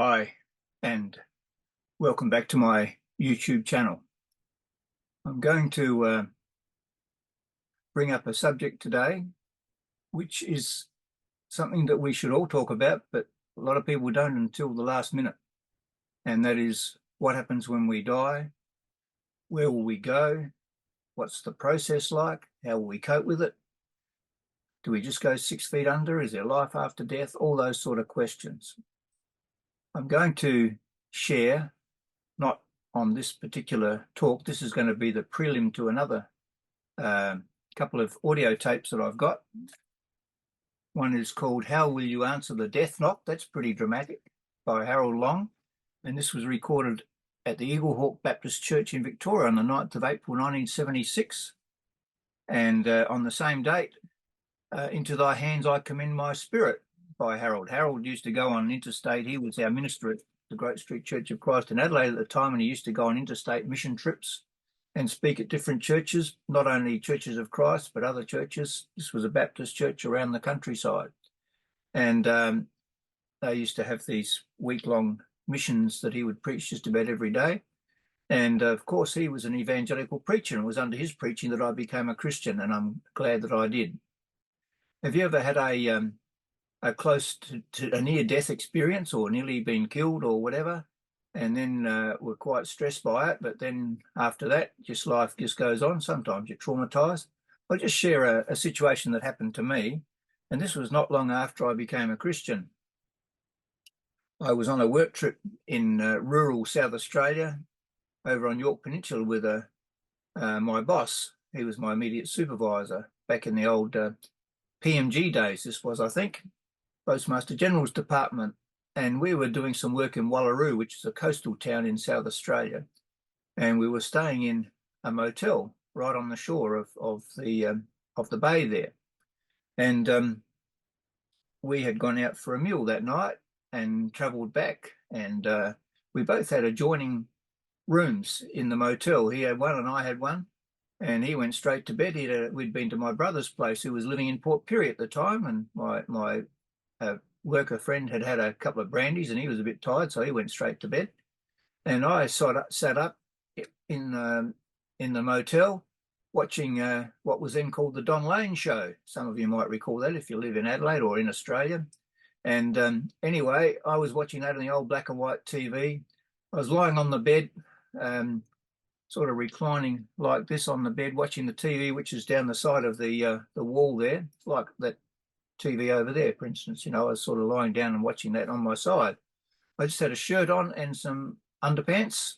Hi, and welcome back to my YouTube channel. I'm going to bring up a subject today, which is something that we should all talk about, but a lot of people don't until the last minute. And that is what happens when we die, where will we go, what's the process like, how will we cope with it, do we just go 6 feet under, is there life after death, all those sort of questions. I'm going to share, not on this particular talk, this is going to be the prelim to another couple of audio tapes that I've got. One is called How Will You Answer the Death Knock? That's pretty dramatic, by Harold Long. And this was recorded at the Eaglehawk Baptist Church in Victoria on the 9th of April 1976. And on the same date, Into Thy Hands I Commend My Spirit by Harold. Harold used to go on interstate. He was our minister at the Great Street Church of Christ in Adelaide at the time, and he used to go on interstate mission trips and speak at different churches, not only Churches of Christ, but other churches. This was a Baptist church around the countryside. And they used to have these week-long missions that he would preach just about every day. And of course, he was an evangelical preacher, and it was under his preaching that I became a Christian, and I'm glad that I did. Have you ever had a close to a near-death experience, or nearly been killed or whatever, and then were quite stressed by it, but then after that, just life just goes on? Sometimes you're traumatized. I'll just share a situation that happened to me, and this was not long after I became a Christian. I was on a work trip in rural South Australia over on Yorke Peninsula with my boss. He was my immediate supervisor back in the old PMG days. This was, I think, Postmaster General's Department. And we were doing some work in Wallaroo, which is a coastal town in South Australia. And we were staying in a motel right on the shore of the bay there. And we had gone out for a meal that night and travelled back. And we both had adjoining rooms in the motel. He had one and I had one. And he went straight to bed. We'd been to my brother's place, who was living in Port Pirie at the time. And my worker friend had had a couple of brandies and he was a bit tired, so he went straight to bed. And I sat up in the motel watching what was then called the Don Lane Show. Some of you might recall that if you live in Adelaide or in Australia. And anyway, I was watching that on the old black and white TV. I was lying on the bed, sort of reclining like this on the bed, watching the TV, which is down the side of the wall there, like that TV over there, for instance. I was sort of lying down and watching that on my side. I just had a shirt on and some underpants,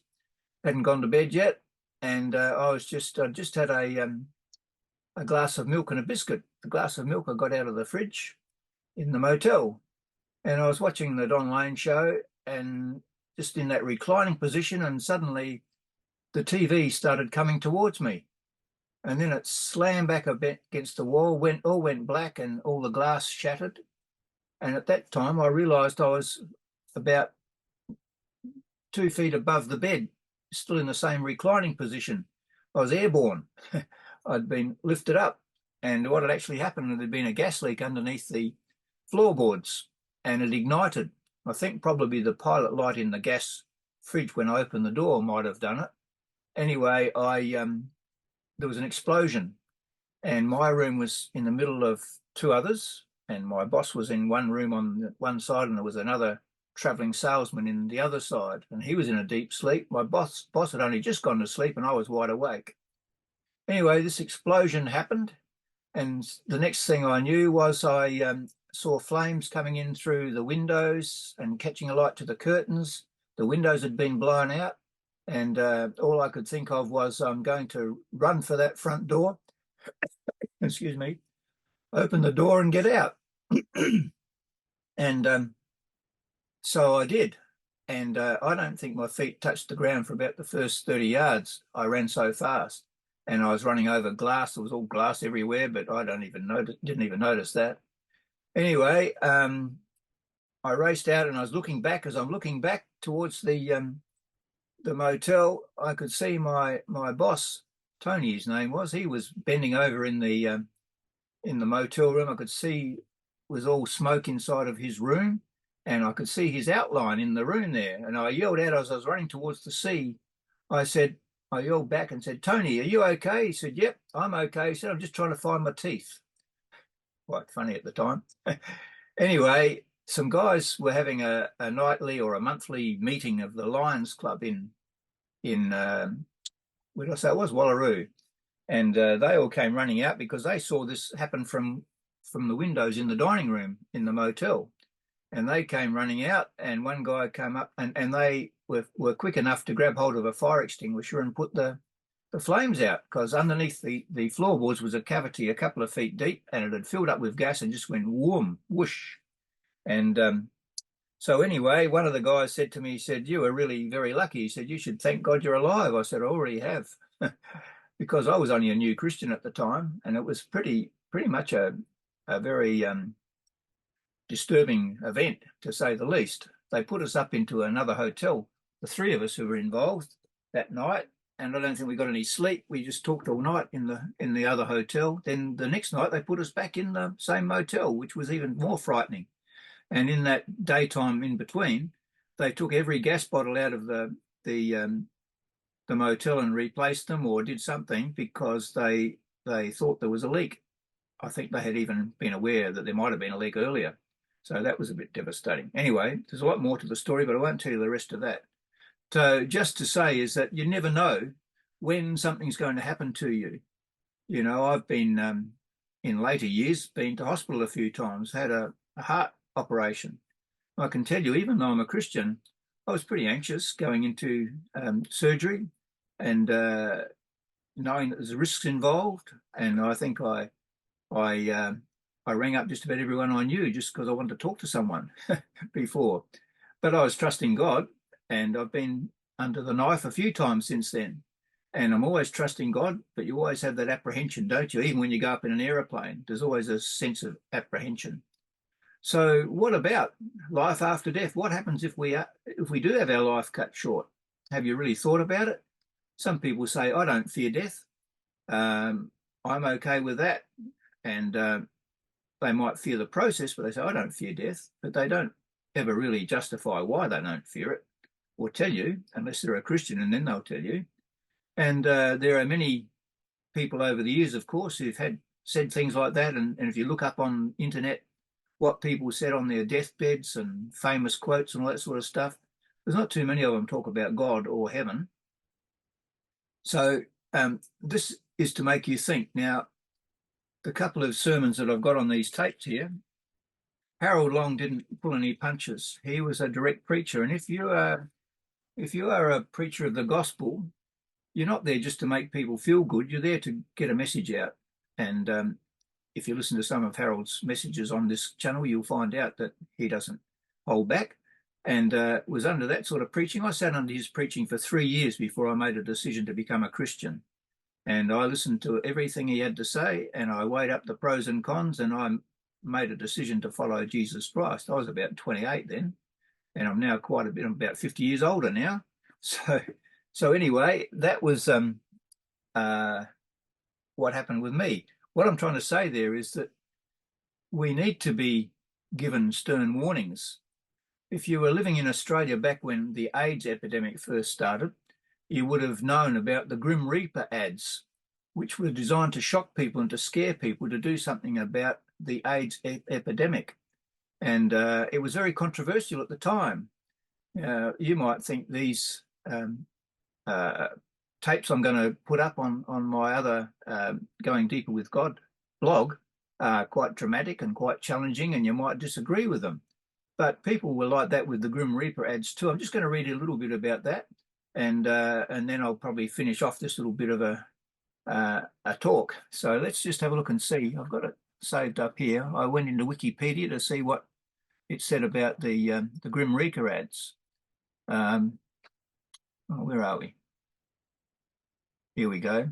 hadn't gone to bed yet, and I just had a glass of milk and a biscuit. The glass of milk I got out of the fridge in the motel, and I was watching the Don Lane Show and just in that reclining position, and suddenly the TV started coming towards me. And then it slammed back a bit against the wall, all went black and all the glass shattered. And at that time, I realised I was about 2 feet above the bed, still in the same reclining position. I was airborne. I'd been lifted up. And what had actually happened, there'd been a gas leak underneath the floorboards and it ignited. I think probably the pilot light in the gas fridge when I opened the door might have done it. Anyway, there was an explosion, and my room was in the middle of two others, and my boss was in one room on one side, and there was another travelling salesman in the other side, and he was in a deep sleep. My boss had only just gone to sleep, and I was wide awake. Anyway, this explosion happened, and the next thing I knew was I saw flames coming in through the windows and catching alight to the curtains. The windows had been blown out. And all I could think of was I'm going to run for that front door, excuse me, open the door and get out. And so I did. And I don't think my feet touched the ground for about the first 30 yards. I ran so fast. And I was running over glass. There was all glass everywhere, but I didn't even notice that. Anyway, I raced out and I was looking back. As I'm looking back towards the motel, I could see my boss, Tony his name was. He was bending over in the motel room. I could see it was all smoke inside of his room, and I could see his outline in the room there. And I yelled out as I was running towards the sea. I yelled back and said, "Tony, are you okay?" He said, "Yep, I'm okay." He said, "I'm just trying to find my teeth." Quite funny at the time. Anyway, some guys were having a nightly or a monthly meeting of the Lions Club in where did I say it was? Wallaroo. And they all came running out because they saw this happen from the windows in the dining room in the motel. And they came running out, and one guy came up, and they were quick enough to grab hold of a fire extinguisher and put the flames out, because underneath the floorboards was a cavity a couple of feet deep, and it had filled up with gas and just went whoom, whoosh. And so anyway, one of the guys said to me, he said, "You were really very lucky." He said, "You should thank God you're alive." I said, "I already have," because I was only a new Christian at the time, and it was pretty much a very disturbing event, to say the least. They put us up into another hotel, the three of us who were involved that night, and I don't think we got any sleep. We just talked all night in the other hotel. Then the next night they put us back in the same motel, which was even more frightening. And in that daytime in between, they took every gas bottle out of the motel and replaced them, or did something, because they thought there was a leak. I think they had even been aware that there might have been a leak earlier. So that was a bit devastating. Anyway, there's a lot more to the story, but I won't tell you the rest of that. So just to say is that you never know when something's going to happen to you. You know, I've been, in later years, been to hospital a few times, had a heart operation. I can tell you, even though I'm a Christian, I was pretty anxious going into surgery, and knowing that there's risks involved. And I think I rang up just about everyone I knew just because I wanted to talk to someone before. But I was trusting God, and I've been under the knife a few times since then. And I'm always trusting God, but you always have that apprehension, don't you? Even when you go up in an aeroplane, there's always a sense of apprehension. So what about life after death? What happens if we do have our life cut short? Have you really thought about it? Some people say, "I don't fear death. I'm okay with that." And they might fear the process, but they say, "I don't fear death," but they don't ever really justify why they don't fear it, or tell you, unless they're a Christian, and then they'll tell you. And there are many people over the years, of course, who've said things like that. And if you look up on internet what people said on their deathbeds and famous quotes and all that sort of stuff, there's not too many of them talk about God or heaven. So this is to make you think. Now, the couple of sermons that I've got on these tapes here, Harold Long didn't pull any punches. He was a direct preacher. And if you are a preacher of the gospel, you're not there just to make people feel good. You're there to get a message out. And if you listen to some of Harold's messages on this channel, you'll find out that he doesn't hold back, and was under that sort of preaching. I sat under his preaching for 3 years before I made a decision to become a Christian. And I listened to everything he had to say, and I weighed up the pros and cons, and I made a decision to follow Jesus Christ. I was about 28 then, and I'm now quite a bit, I'm about 50 years older now. So anyway, that was what happened with me. What I'm trying to say there is that we need to be given stern warnings. If you were living in Australia back when the AIDS epidemic first started, you would have known about the Grim Reaper ads, which were designed to shock people and to scare people to do something about the AIDS epidemic. And it was very controversial at the time. You might think these tapes I'm going to put up on my other Going Deeper with God blog are quite dramatic and quite challenging, and you might disagree with them. But people were like that with the Grim Reaper ads too. I'm just going to read a little bit about that, and then I'll probably finish off this little bit of a talk. So let's just have a look and see. I've got it saved up here. I went into Wikipedia to see what it said about the Grim Reaper ads. Where are we? Here we go.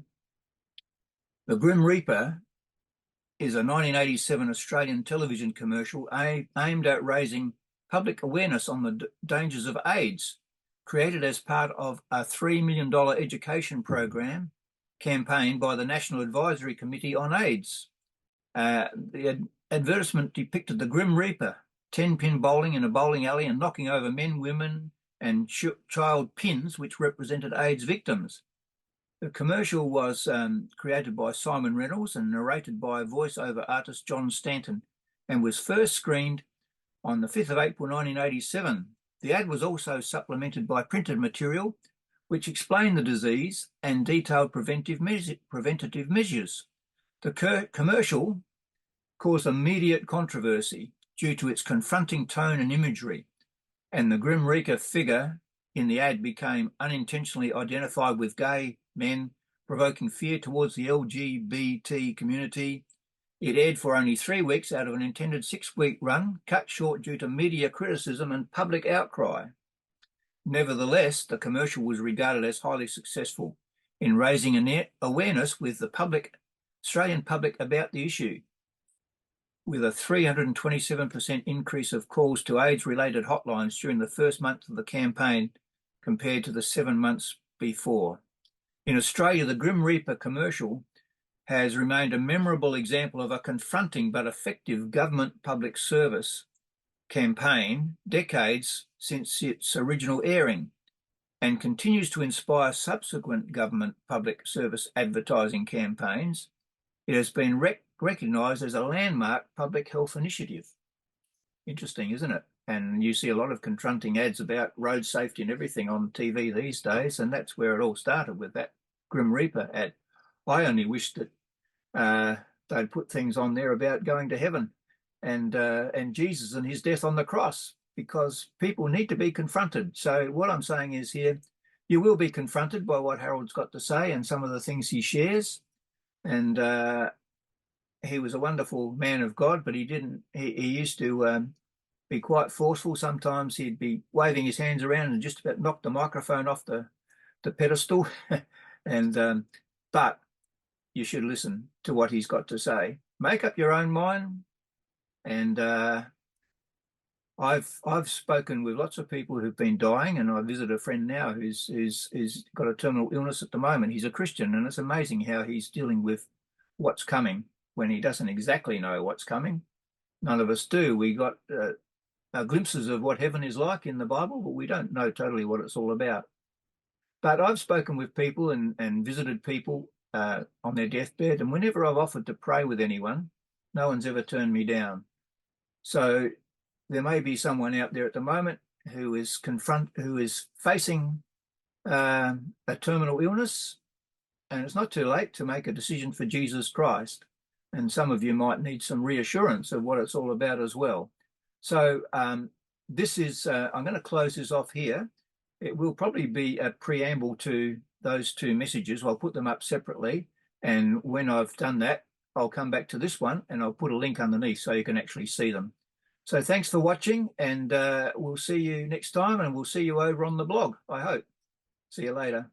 The Grim Reaper is a 1987 Australian television commercial aimed at raising public awareness on the dangers of AIDS, created as part of a $3 million education program campaign by the National Advisory Committee on AIDS. The advertisement depicted the Grim Reaper, 10-pin bowling in a bowling alley and knocking over men, women, and child pins, which represented AIDS victims. The commercial was created by Simon Reynolds and narrated by voiceover artist John Stanton, and was first screened on the 5th of April 1987. The ad was also supplemented by printed material which explained the disease and detailed preventative measures. The commercial caused immediate controversy due to its confronting tone and imagery, and the Grim Reaper figure in the ad became unintentionally identified with gay men, provoking fear towards the LGBT community. It aired for only 3 weeks out of an intended 6-week run, cut short due to media criticism and public outcry. Nevertheless, the commercial was regarded as highly successful in raising awareness with the Australian public about the issue, with a 327% increase of calls to AIDS-related hotlines during the first month of the campaign compared to the 7 months before. In Australia, the Grim Reaper commercial has remained a memorable example of a confronting but effective government public service campaign decades since its original airing, and continues to inspire subsequent government public service advertising campaigns. It has been recognised as a landmark public health initiative. Interesting, isn't it? And you see a lot of confronting ads about road safety and everything on TV these days, and that's where it all started, with that Grim Reaper ad. I only wish that they'd put things on there about going to heaven and Jesus and his death on the cross, because people need to be confronted. So what I'm saying is here, you will be confronted by what Harold's got to say and some of the things he shares. And he was a wonderful man of God, but he used to be quite forceful. Sometimes he'd be waving his hands around and just about knock the microphone off the pedestal. And but you should listen to what he's got to say. Make up your own mind. And I've spoken with lots of people who've been dying, and I visit a friend now who's got a terminal illness at the moment. He's a Christian, and it's amazing how he's dealing with what's coming when he doesn't exactly know what's coming. None of us do. We got glimpses of what heaven is like in the Bible, but we don't know totally what it's all about. But I've spoken with people and visited people on their deathbed, and whenever I've offered to pray with anyone, no one's ever turned me down. So there may be someone out there at the moment who is facing a terminal illness, and it's not too late to make a decision for Jesus Christ. And some of you might need some reassurance of what it's all about as well. So this is, I'm going to close this off here. It will probably be a preamble to those two messages. I'll put them up separately. And when I've done that, I'll come back to this one and I'll put a link underneath so you can actually see them. So thanks for watching, and we'll see you next time, and we'll see you over on the blog, I hope. See you later.